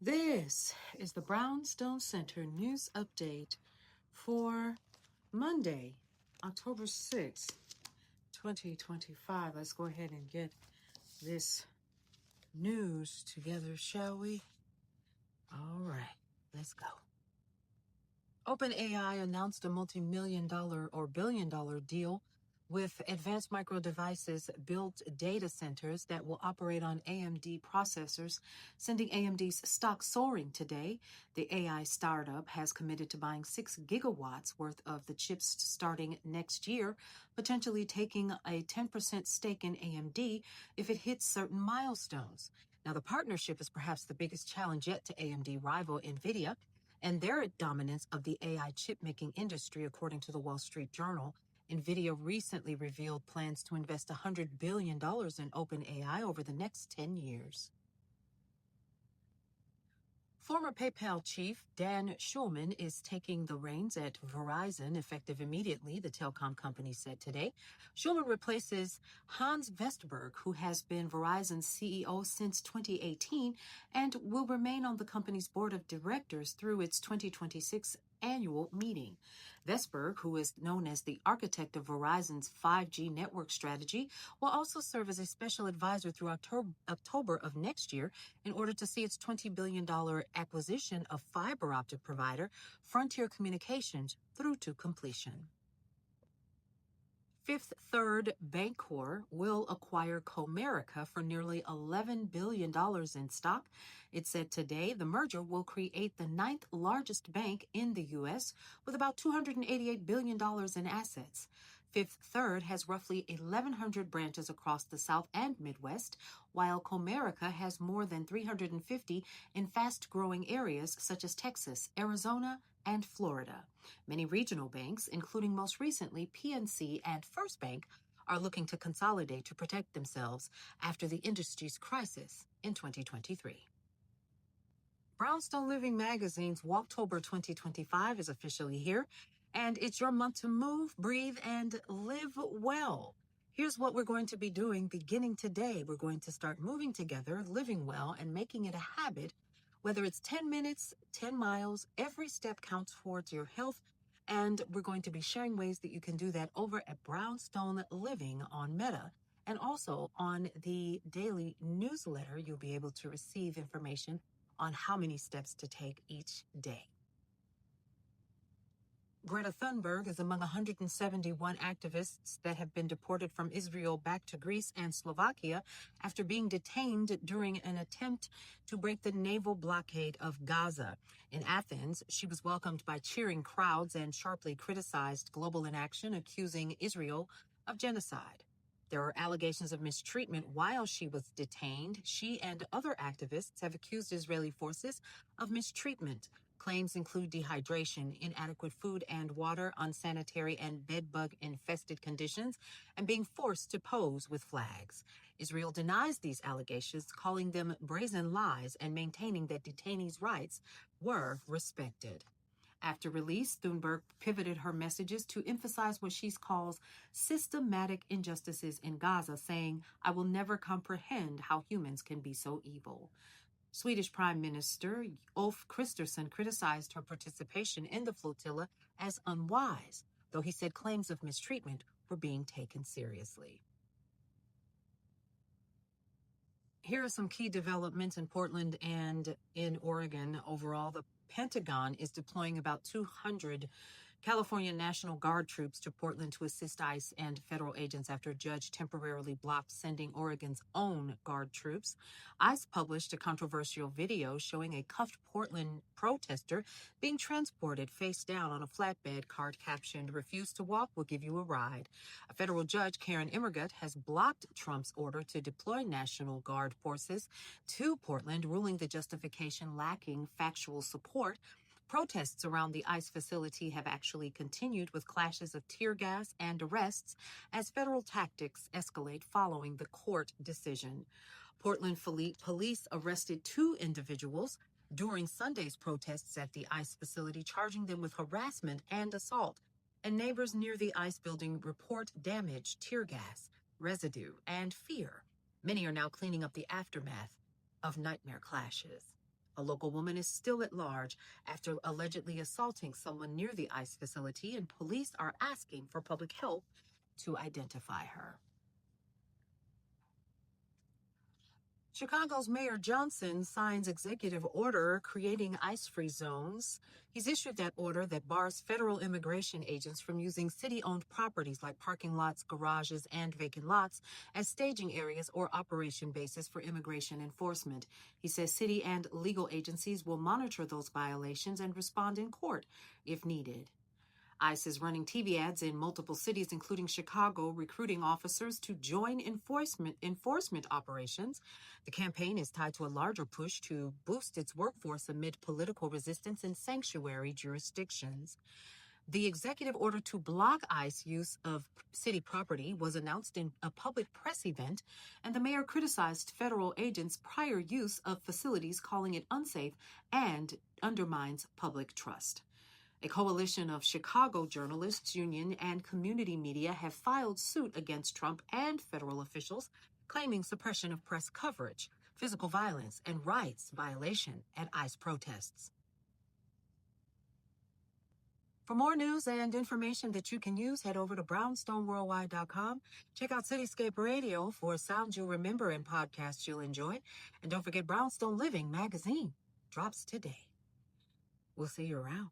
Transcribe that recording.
This is the Brownstone Center News Update for Monday, October 6th, 2025. Let's go ahead and get this news together, shall we? All right, let's go. OpenAI announced a multi-million-dollar or billion-dollar deal with Advanced Micro Devices built data centers that will operate on AMD processors, sending AMD's stock soaring today. The AI startup has committed to buying 6 gigawatts worth of the chips starting next year, potentially taking a 10% stake in AMD if it hits certain milestones. Now, the partnership is perhaps the biggest challenge yet to AMD rival NVIDIA and their dominance of the AI chip-making industry, according to the Wall Street Journal. NVIDIA recently revealed plans to invest $100 billion in OpenAI over the next 10 years. Former PayPal chief Dan Schulman is taking the reins at Verizon effective immediately, the telecom company said today. Schulman replaces Hans Vestberg, who has been Verizon's CEO since 2018 and will remain on the company's board of directors through its 2026 annual meeting. Vestberg, who is known as the architect of Verizon's 5G network strategy, will also serve as a special advisor through October of next year in order to see its $20 billion acquisition of fiber optic provider Frontier Communications through to completion. Fifth Third Bancorp will acquire Comerica for nearly $11 billion in stock. It said today the merger will create the 9th largest bank in the U.S. with about $288 billion in assets. Fifth Third has roughly 1,100 branches across the South and Midwest, while Comerica has more than 350 in fast-growing areas such as Texas, Arizona, and Florida. Many regional banks, including most recently PNC and First Bank, are looking to consolidate to protect themselves after the industry's crisis in 2023. Brownstone Living Magazine's Walktober 2025 is officially here, and it's your month to move, breathe, and live well. Here's what we're going to be doing beginning today. We're going to start moving together, living well, and making it a habit. Whether it's 10 minutes, 10 miles, every step counts towards your health. And we're going to be sharing ways that you can do that over at Brownstone Living on Meta. And also on the daily newsletter, you'll be able to receive information on how many steps to take each day. Greta Thunberg is among 171 activists that have been deported from Israel back to Greece and Slovakia after being detained during an attempt to break the naval blockade of Gaza. In Athens, she was welcomed by cheering crowds and sharply criticized global inaction, accusing Israel of genocide. There are allegations of mistreatment while she was detained. She and other activists have accused Israeli forces of mistreatment. Claims include dehydration, inadequate food and water, unsanitary and bedbug-infested conditions, and being forced to pose with flags. Israel denies these allegations, calling them brazen lies and maintaining that detainees' rights were respected. After release, Thunberg pivoted her messages to emphasize what she calls systematic injustices in Gaza, saying, "I will never comprehend how humans can be so evil." Swedish Prime Minister Ulf Kristersson criticized her participation in the flotilla as unwise, though he said claims of mistreatment were being taken seriously. Here are some key developments in Portland and in Oregon overall. The Pentagon is deploying about 200 California National Guard troops to Portland to assist ICE and federal agents after a judge temporarily blocked sending Oregon's own Guard troops. ICE published a controversial video showing a cuffed Portland protester being transported face down on a flatbed cart captioned, "Refuse to walk, we'll give you a ride." A federal judge, Karen Immergut, has blocked Trump's order to deploy National Guard forces to Portland, ruling the justification lacking factual support. Protests around the ICE facility have actually continued with clashes of tear gas and arrests as federal tactics escalate following the court decision. Portland police arrested 2 individuals during Sunday's protests at the ICE facility, charging them with harassment and assault. And neighbors near the ICE building report damage, tear gas, residue, and fear. Many are now cleaning up the aftermath of nightmare clashes. A local woman is still at large after allegedly assaulting someone near the ICE facility, and police are asking for public help to identify her. Chicago's Mayor Johnson signs executive order creating ICE-free zones. He's issued that order that bars federal immigration agents from using city-owned properties like parking lots, garages, and vacant lots as staging areas or operation bases for immigration enforcement. He says city and legal agencies will monitor those violations and respond in court if needed. ICE is running TV ads in multiple cities, including Chicago, recruiting officers to join enforcement operations. The campaign is tied to a larger push to boost its workforce amid political resistance in sanctuary jurisdictions. The executive order to block ICE use of city property was announced in a public press event, and the mayor criticized federal agents' prior use of facilities, calling it unsafe and undermines public trust. A coalition of Chicago journalists union and community media have filed suit against Trump and federal officials, claiming suppression of press coverage, physical violence, and rights violation at ICE protests. For more news and information that you can use, head over to brownstoneworldwide.com. Check out Cityscape Radio for sounds you'll remember and podcasts you'll enjoy. And don't forget Brownstone Living magazine drops today. We'll see you around.